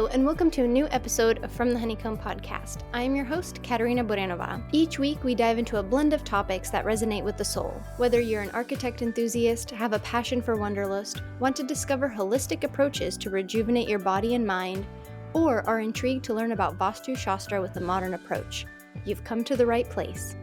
Hello, and welcome to a new episode of From the Honeycomb podcast. I am your host, Katerina. Each week, we dive into a blend of topics that resonate with the soul. Whether you're an architect enthusiast, have a passion for wanderlust, want to discover holistic approaches to rejuvenate your body and mind, or are intrigued to learn about Vastu Shastra with a modern approach, you've come to the right place.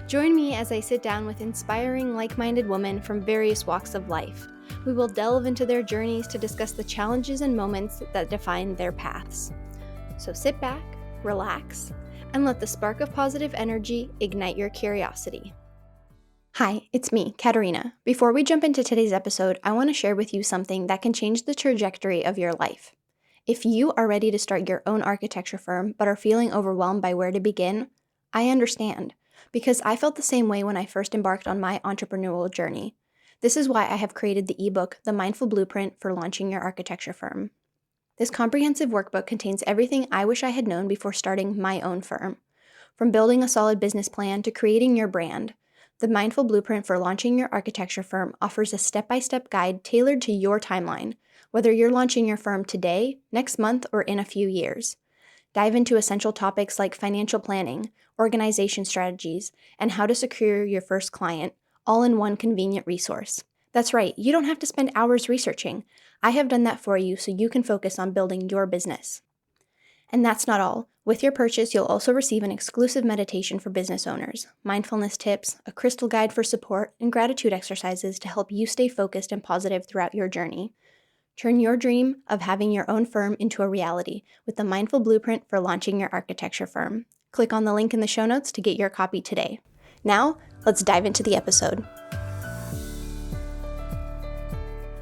Join me as I sit down with inspiring, like-minded women from various walks of life. We will delve into their journeys to discuss the challenges and moments that define their paths. So sit back, relax, and let the spark of positive energy ignite your curiosity. Hi, it's me, Katerina. Before we jump into today's episode, I want to share with you something that can change the trajectory of your life. If you are ready to start your own architecture firm but are feeling overwhelmed by where to begin, I understand, because I felt the same way when I first embarked on my entrepreneurial journey. This is why I have created the ebook, The Mindful Blueprint for Launching Your Architecture Firm. This comprehensive workbook contains everything I wish I had known before starting my own firm. From building a solid business plan to creating your brand, The Mindful Blueprint for Launching Your Architecture Firm offers a step-by-step guide tailored to your timeline, whether you're launching your firm today, next month, or in a few years. Dive into essential topics like financial planning, organization strategies, and how to secure your first client, all in one convenient resource. That's right, you don't have to spend hours researching. I have done that for you so you can focus on building your business. And that's not all. With your purchase, you'll also receive an exclusive meditation for business owners, mindfulness tips, a crystal guide for support, and gratitude exercises to help you stay focused and positive throughout your journey. Turn your dream of having your own firm into a reality with the Mindful Blueprint for Launching Your Architecture Firm. Click on the link in the show notes to get your copy today. Now, let's dive into the episode.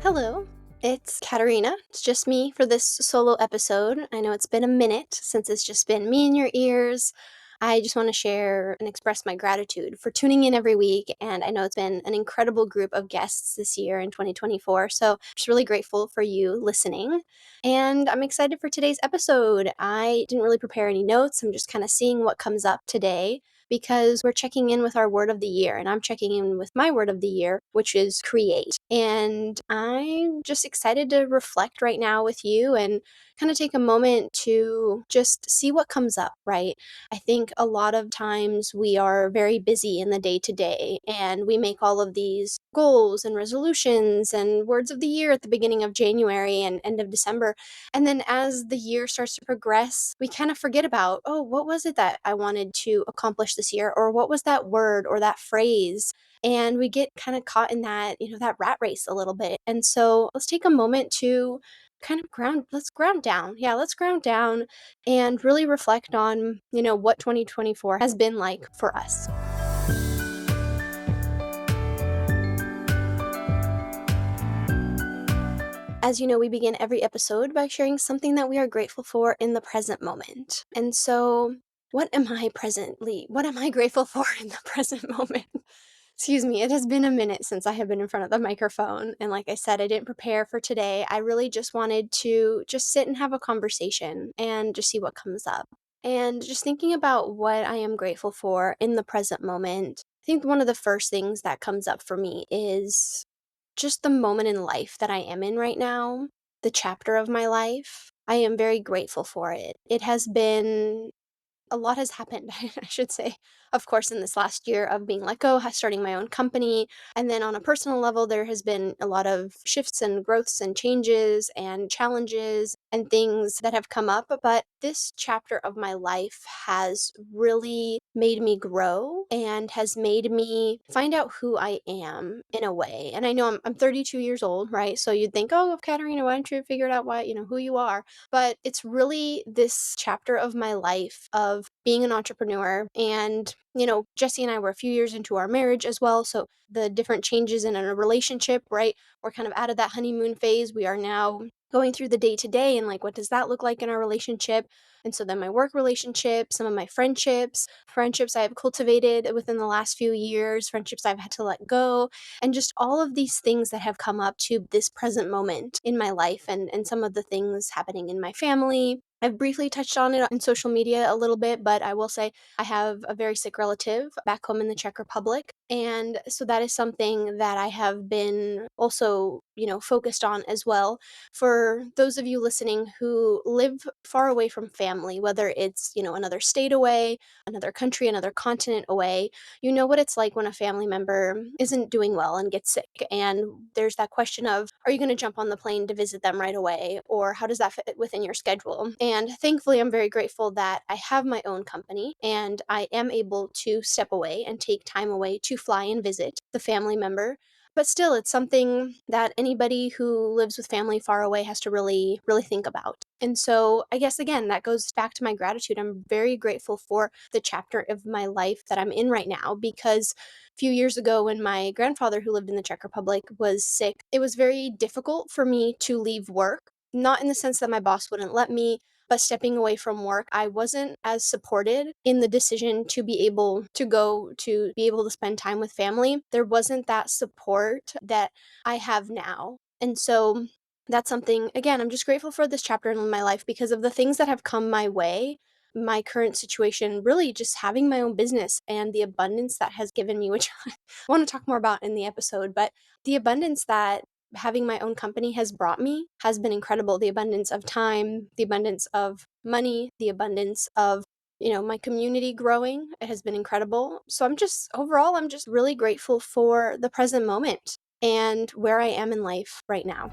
Hello, it's Katerina. It's just me for this solo episode. I know it's been a minute since it's just been me in your ears. I just want to share and express my gratitude for tuning in every week, and I know it's been an incredible group of guests this year in 2024, so I'm just really grateful for you listening, and I'm excited for today's episode. I didn't really prepare any notes. I'm just kind of seeing what comes up today, because we're checking in with our word of the year, and I'm checking in with my word of the year, which is create. And I'm just excited to reflect right now with you and kind of take a moment to just see what comes up, right? I think a lot of times we are very busy in the day-to-day, and we make all of these goals and resolutions and words of the year at the beginning of January and end of December. And then as the year starts to progress, we kind of forget about, oh, what was it that I wanted to accomplish this year? Or what was that word or that phrase? And we get kind of caught in that, that rat race a little bit. And so let's take a moment to kind of let's ground down. Yeah, let's ground down and really reflect on, what 2024 has been like for us. As you know, we begin every episode by sharing something that we are grateful for in the present moment. And so, what am I grateful for in the present moment? Excuse me, it has been a minute since I have been in front of the microphone. And like I said, I didn't prepare for today. I really just wanted to just sit and have a conversation and just see what comes up. And just thinking about what I am grateful for in the present moment, I think one of the first things that comes up for me is just the moment in life that I am in right now, the chapter of my life. I am very grateful for it. A lot has happened, I should say, of course, in this last year of being let go, starting my own company. And then on a personal level, there has been a lot of shifts and growths and changes and challenges and things that have come up. But this chapter of my life has really made me grow and has made me find out who I am in a way. And I know I'm 32 years old, right? So you'd think, oh, Katerina, why don't you figure out who you are? But it's really this chapter of my life of being an entrepreneur. And, Jesse and I were a few years into our marriage as well. So the different changes in a relationship, right? We're kind of out of that honeymoon phase. We are now going through the day-to-day and what does that look like in our relationship? And so then my work relationship, some of my friendships I have cultivated within the last few years, friendships I've had to let go, and just all of these things that have come up to this present moment in my life and some of the things happening in my family I've briefly touched on it in social media a little bit, but I will say I have a very sick relative back home in the Czech Republic. And so that is something that I have been also, focused on as well. For those of you listening who live far away from family, whether it's, another state away, another country, another continent away, you know what it's like when a family member isn't doing well and gets sick. And there's that question of, are you going to jump on the plane to visit them right away? Or how does that fit within your schedule? And thankfully, I'm very grateful that I have my own company and I am able to step away and take time away to fly and visit the family member. But still, it's something that anybody who lives with family far away has to really, really think about. And so I guess, again, that goes back to my gratitude. I'm very grateful for the chapter of my life that I'm in right now, because a few years ago when my grandfather, who lived in the Czech Republic, was sick, it was very difficult for me to leave work. Not in the sense that my boss wouldn't let me, but stepping away from work, I wasn't as supported in the decision to be able to go to be able to spend time with family. There wasn't that support that I have now. And so that's something, again, I'm just grateful for this chapter in my life because of the things that have come my way. My current situation, really just having my own business and the abundance that has given me, which I want to talk more about in the episode, but the abundance that having my own company has brought me has been incredible. The abundance of time, the abundance of money, the abundance of, my community growing. It has been incredible. So I'm just really grateful for the present moment and where I am in life right now.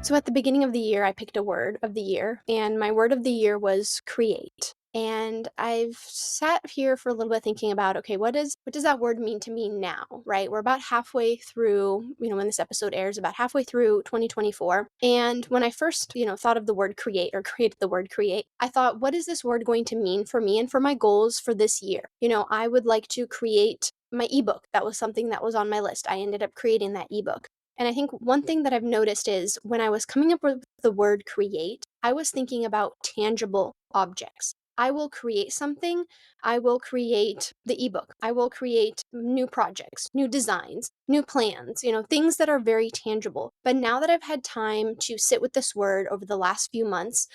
So at the beginning of the year, I picked a word of the year, and my word of the year was create. And I've sat here for a little bit thinking about, okay, what does that word mean to me now, right? We're about halfway through, when this episode airs, about halfway through 2024. And when I first, thought of the word create or created the word create, I thought, what is this word going to mean for me and for my goals for this year? I would like to create my ebook. That was something that was on my list. I ended up creating that ebook. And I think one thing that I've noticed is when I was coming up with the word create, I was thinking about tangible objects. I will create something. I will create the ebook. I will create new projects, new designs, new plans, things that are very tangible. But now that I've had time to sit with this word over the last few months,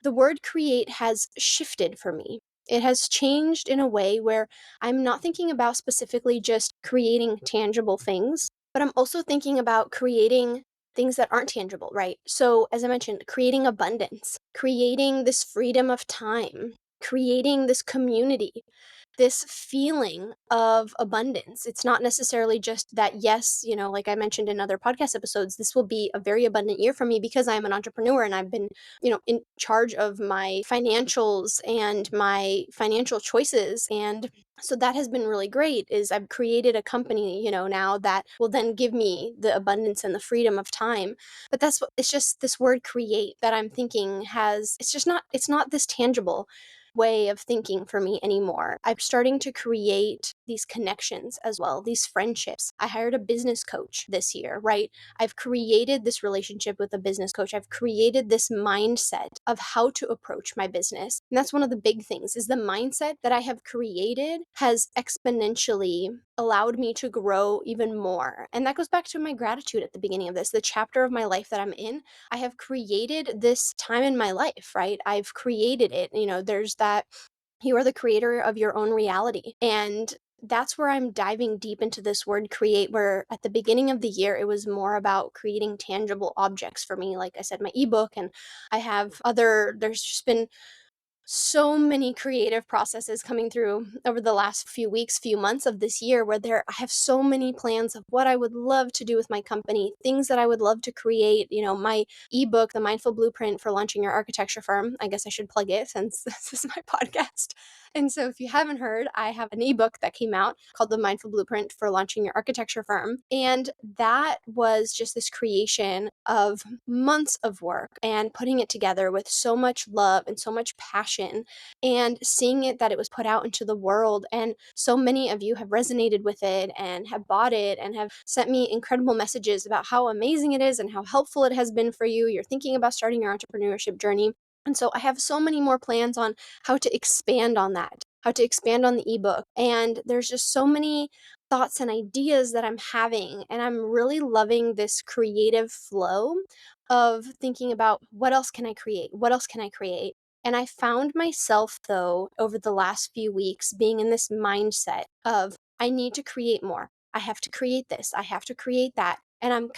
the word create has shifted for me. It has changed in a way where I'm not thinking about specifically just creating tangible things, but I'm also thinking about creating things that aren't tangible, right? So, as I mentioned, creating abundance, creating this freedom of time, creating this community, this feeling of abundance. It's not necessarily just that, yes, like I mentioned in other podcast episodes, this will be a very abundant year for me because I'm an entrepreneur and I've been, in charge of my financials and my financial choices. And so that has been really great is I've created a company, now that will then give me the abundance and the freedom of time. But it's just this word create that I'm thinking it's not this tangible way of thinking for me anymore. I'm starting to create these connections as well, these friendships. I hired a business coach this year, right? I've created this relationship with a business coach. I've created this mindset of how to approach my business. And that's one of the big things is the mindset that I have created has exponentially allowed me to grow even more. And that goes back to my gratitude at the beginning of this, the chapter of my life that I'm in. I have created this time in my life, right? I've created it. There's that you are the creator of your own reality. And that's where I'm diving deep into this word create, where at the beginning of the year, it was more about creating tangible objects for me. Like I said, my ebook, and there's just been so many creative processes coming through over the last few weeks, few months of this year I have so many plans of what I would love to do with my company, things that I would love to create, my ebook, The Mindful Blueprint for Launching Your Architecture Firm. I guess I should plug it since this is my podcast. And so if you haven't heard, I have an ebook that came out called The Mindful Blueprint for Launching Your Architecture Firm. And that was just this creation of months of work and putting it together with so much love and so much passion and seeing it that it was put out into the world. And so many of you have resonated with it and have bought it and have sent me incredible messages about how amazing it is and how helpful it has been for you. You're thinking about starting your entrepreneurship journey. And so I have so many more plans on how to expand on that, how to expand on the ebook. And there's just so many thoughts and ideas that I'm having. And I'm really loving this creative flow of thinking about what else can I create? What else can I create? And I found myself, though, over the last few weeks being in this mindset of I need to create more. I have to create this. I have to create that. And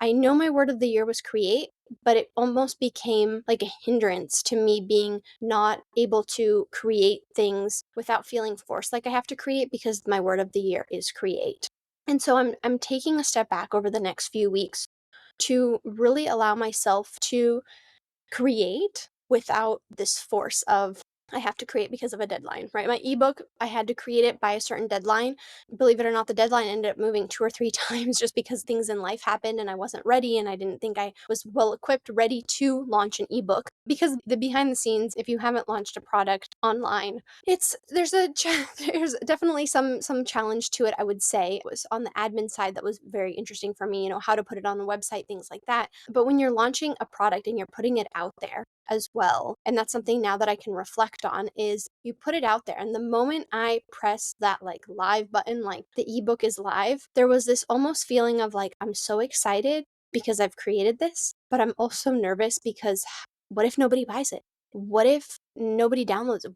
I know my word of the year was create, but it almost became like a hindrance to me being not able to create things without feeling forced. Like I have to create because my word of the year is create. And so I'm taking a step back over the next few weeks to really allow myself to create without this force of I have to create because of a deadline, right? My ebook, I had to create it by a certain deadline. Believe it or not, the deadline ended up moving 2 or 3 times just because things in life happened and I wasn't ready and I didn't think I was well equipped, ready to launch an ebook. Because the behind the scenes, if you haven't launched a product online, there's definitely some challenge to it, I would say. It was on the admin side that was very interesting for me, how to put it on the website, things like that. But when you're launching a product and you're putting it out there as well, and that's something now that I can reflect on, is you put it out there, and the moment I press that like live button, like the ebook is live, there was this almost feeling of like I'm so excited because I've created this, but I'm also nervous because what if nobody buys it? What if nobody downloads it?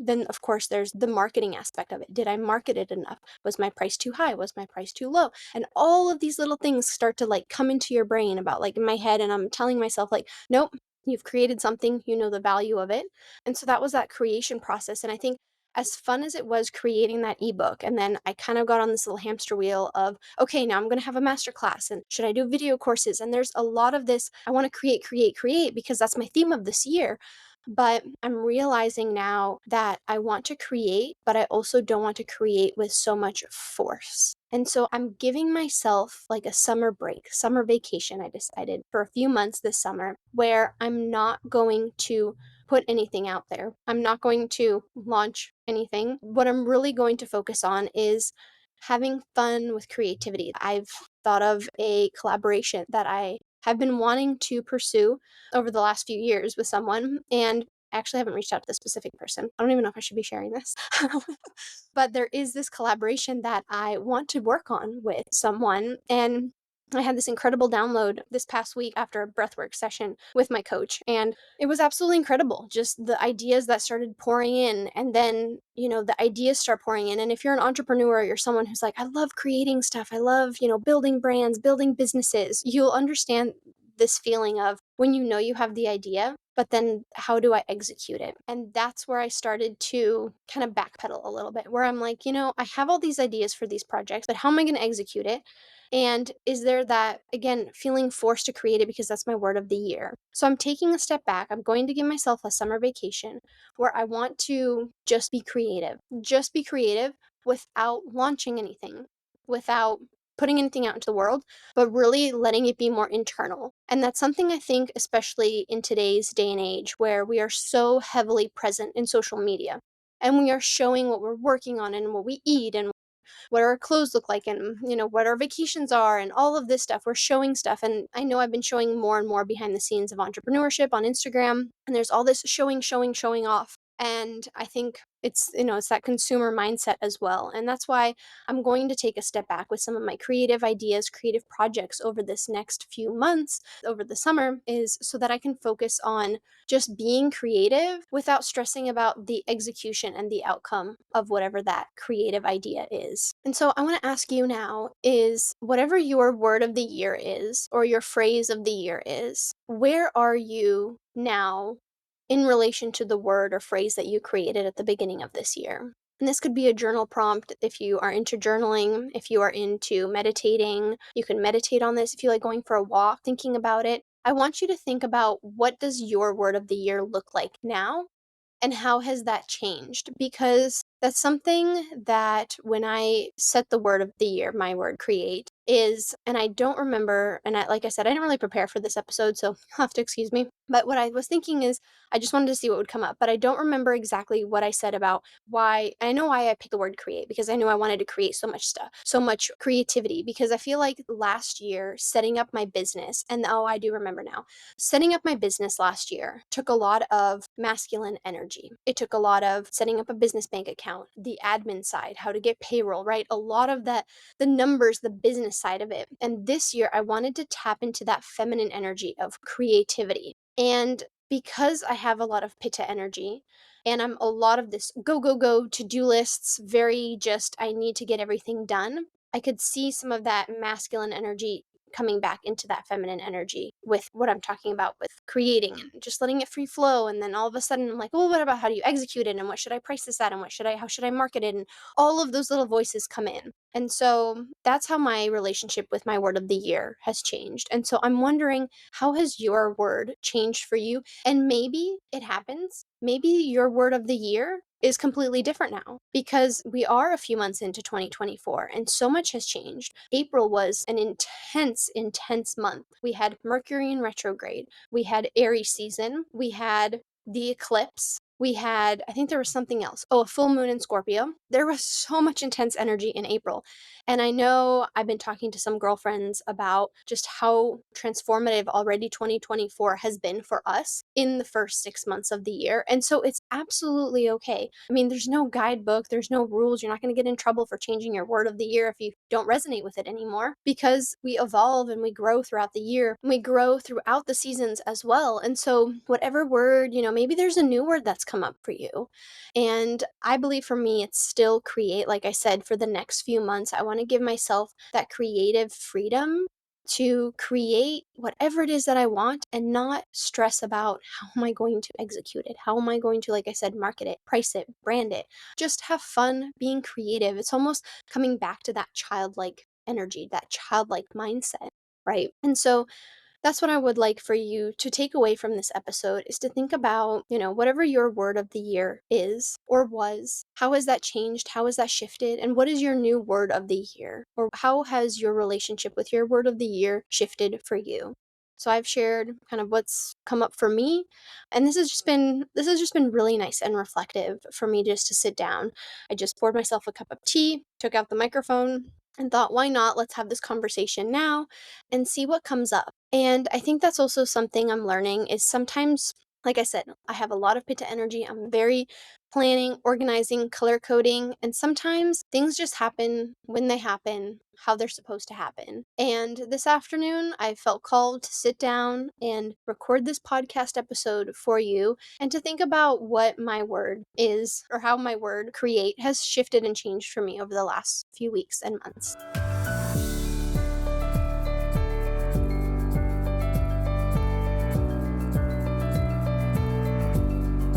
Then of course there's the marketing aspect of it. Did I market it enough? Was my price too high? Was my price too low? And all of these little things start to like come into your brain about like in my head, and I'm telling myself like, nope, you've created something, you know the value of it. And so that was that creation process. And I think as fun as it was creating that ebook, and then I kind of got on this little hamster wheel of, okay, now I'm going to have a master class, and should I do video courses? And there's a lot of this, I want to create, because that's my theme of this year. But I'm realizing now that I want to create, but I also don't want to create with so much force. And so I'm giving myself like a summer break, summer vacation, I decided, for a few months this summer, where I'm not going to put anything out there. I'm not going to launch anything. What I'm really going to focus on is having fun with creativity. I've thought of a collaboration that I have been wanting to pursue over the last few years with someone, and I actually haven't reached out to the specific person. I don't even know if I should be sharing this. But there is this collaboration that I want to work on with someone, and I had this incredible download this past week after a breathwork session with my coach, and it was absolutely incredible. Just the ideas that started pouring in, and then, the ideas start pouring in. And if you're an entrepreneur, you're someone who's like, I love creating stuff. I love, building brands, building businesses. You'll understand this feeling of when you have the idea, but then how do I execute it? And that's where I started to kind of backpedal a little bit, where I'm like, I have all these ideas for these projects, but how am I going to execute it? And is there that, again, feeling forced to create it because that's my word of the year? So I'm taking a step back. I'm going to give myself a summer vacation where I want to just be creative without launching anything, without putting anything out into the world, but really letting it be more internal. And that's something I think, especially in today's day and age, where we are so heavily present in social media and we are showing what we're working on and what we eat and what our clothes look like and what our vacations are and all of this stuff. We're showing stuff, and I know I've been showing more and more behind the scenes of entrepreneurship on Instagram, and there's all this showing off. And I think it's that consumer mindset as well. And that's why I'm going to take a step back with some of my creative ideas, creative projects over this next few months, over the summer, is so that I can focus on just being creative without stressing about the execution and the outcome of whatever that creative idea is. And so I want to ask you now is whatever your word of the year is, or your phrase of the year is, where are you now in relation to the word or phrase that you created at the beginning of this year? And this could be a journal prompt if you are into journaling, if you are into meditating, you can meditate on this. If you like going for a walk, thinking about it, I want you to think about what does your word of the year look like now, and how has that changed? Because that's something that when I set the word of the year, my word create, is, and I don't remember, and like I said, I didn't really prepare for this episode, so you'll have to excuse me. But what I was thinking is, I just wanted to see what would come up, but I don't remember exactly what I said about why. I know why I picked the word create, because I knew I wanted to create so much stuff, so much creativity, because I feel like last year, setting up my business, and oh, I do remember now, setting up my business last year took a lot of masculine energy. It took a lot of setting up a business bank account, the admin side, how to get payroll, right? A lot of that, the numbers, the business side of it. And this year, I wanted to tap into that feminine energy of creativity. And because I have a lot of pitta energy, and I'm a lot of this go, go, go to do lists, very just, I need to get everything done. I could see some of that masculine energy coming back into that feminine energy with what I'm talking about with creating and just letting it free flow. And then all of a sudden I'm like, well, what about how do you execute it? And what should I price this at? And how should I market it? And all of those little voices come in. And so that's how my relationship with my word of the year has changed. And so I'm wondering, how has your word changed for you? And maybe it happens. Maybe your word of the year is completely different now, because we are a few months into 2024 and so much has changed. April was an intense, intense month. We had Mercury in retrograde. We had Aries season. We had the eclipse. We had, I think there was something else. Oh, a full moon in Scorpio. There was so much intense energy in April. And I know I've been talking to some girlfriends about just how transformative already 2024 has been for us in the first 6 months of the year. And so it's absolutely okay. I mean, there's no guidebook, there's no rules. You're not going to get in trouble for changing your word of the year if you don't resonate with it anymore, because we evolve and we grow throughout the year. And we grow throughout the seasons as well. And so, whatever word, maybe there's a new word that's come up for you. And I believe for me, it's still create. Like I said, for the next few months, I want to give myself that creative freedom to create whatever it is that I want and not stress about how am I going to execute it? How am I going to, like I said, market it, price it, brand it? Just have fun being creative. It's almost coming back to that childlike energy, that childlike mindset, right? And so that's what I would like for you to take away from this episode, is to think about, whatever your word of the year is or was, how has that changed? How has that shifted? And what is your new word of the year? Or how has your relationship with your word of the year shifted for you? So I've shared kind of what's come up for me, and this has just been really nice and reflective for me just to sit down. I just poured myself a cup of tea, took out the microphone, and thought, why not? Let's have this conversation now and see what comes up. And I think that's also something I'm learning is sometimes, like I said, I have a lot of pitta energy. I'm very planning, organizing, color coding, and sometimes things just happen when they happen, how they're supposed to happen. And this afternoon, I felt called to sit down and record this podcast episode for you and to think about what my word is, or how my word create has shifted and changed for me over the last few weeks and months.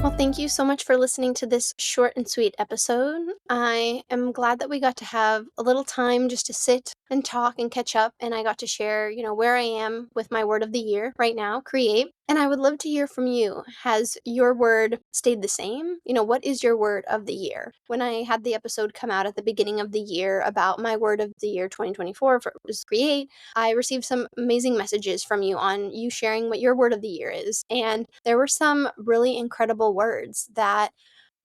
Well, thank you so much for listening to this short and sweet episode. I am glad that we got to have a little time just to sit and talk and catch up, and I got to share, where I am with my word of the year right now, create. And I would love to hear from you. Has your word stayed the same? What is your word of the year? When I had the episode come out at the beginning of the year about my word of the year 2024 was create, I received some amazing messages from you on you sharing what your word of the year is. And there were some really incredible words that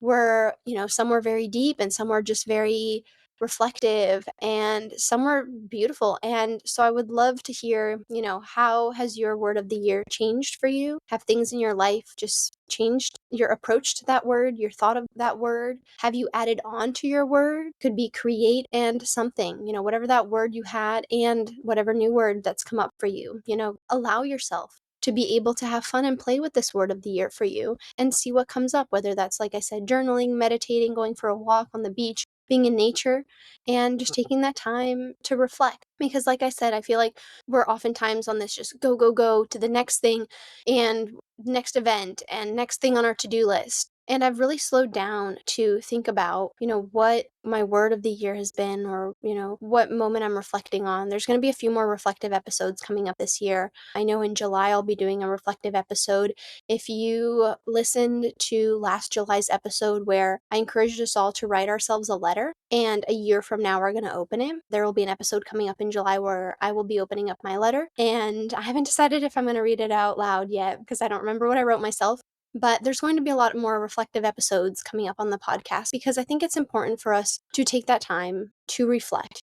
were, some were very deep and some were just very reflective and some were beautiful. And so I would love to hear, how has your word of the year changed for you? Have things in your life just changed your approach to that word, your thought of that word? Have you added on to your word? Could be create and something, whatever that word you had and whatever new word that's come up for you, allow yourself to be able to have fun and play with this word of the year for you and see what comes up, whether that's, like I said, journaling, meditating, going for a walk on the beach, being in nature, and just taking that time to reflect. Because, like I said, I feel like we're oftentimes on this just go, go, go to the next thing and next event and next thing on our to-do list. And I've really slowed down to think about, what my word of the year has been, or, what moment I'm reflecting on. There's going to be a few more reflective episodes coming up this year. I know in July I'll be doing a reflective episode. If you listened to last July's episode where I encouraged us all to write ourselves a letter, and a year from now we're going to open it, there will be an episode coming up in July where I will be opening up my letter. And I haven't decided if I'm going to read it out loud yet because I don't remember what I wrote myself. But there's going to be a lot more reflective episodes coming up on the podcast because I think it's important for us to take that time to reflect.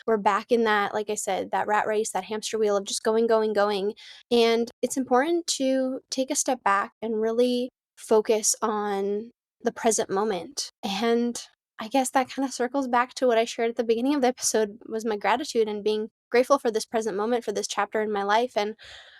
We're back in that, like I said, that rat race, that hamster wheel of just going, going, going. And it's important to take a step back and really focus on the present moment. And I guess that kind of circles back to what I shared at the beginning of the episode was my gratitude and being grateful for this present moment, for this chapter in my life. And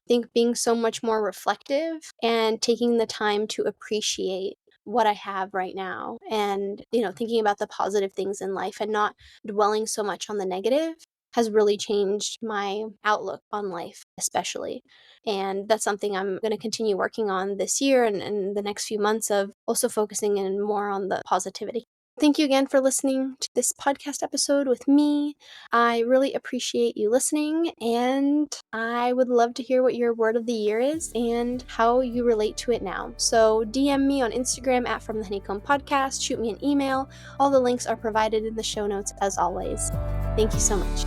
think being so much more reflective and taking the time to appreciate what I have right now and, thinking about the positive things in life and not dwelling so much on the negative has really changed my outlook on life, especially. And that's something I'm going to continue working on this year and the next few months of also focusing in more on the positivity. Thank you again for listening to this podcast episode with me. I really appreciate you listening, and I would love to hear what your word of the year is and how you relate to it now. So DM me on Instagram at From the Honeycomb Podcast, shoot me an email. All the links are provided in the show notes as always. Thank you so much.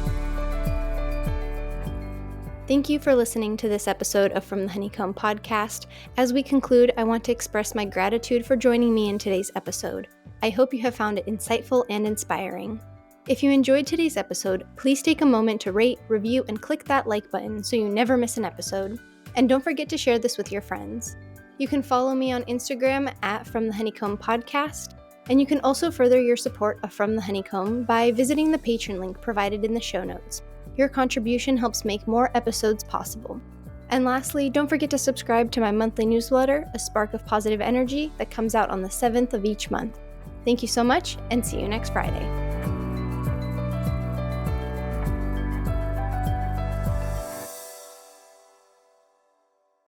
Thank you for listening to this episode of From the Honeycomb Podcast. As we conclude, I want to express my gratitude for joining me in today's episode. I hope you have found it insightful and inspiring. If you enjoyed today's episode, please take a moment to rate, review, and click that like button so you never miss an episode. And don't forget to share this with your friends. You can follow me on Instagram at From the Honeycomb Podcast, and you can also further your support of From the Honeycomb by visiting the Patreon link provided in the show notes. Your contribution helps make more episodes possible. And lastly, don't forget to subscribe to my monthly newsletter, A Spark of Positive Energy, that comes out on the 7th of each month. Thank you so much, and see you next Friday.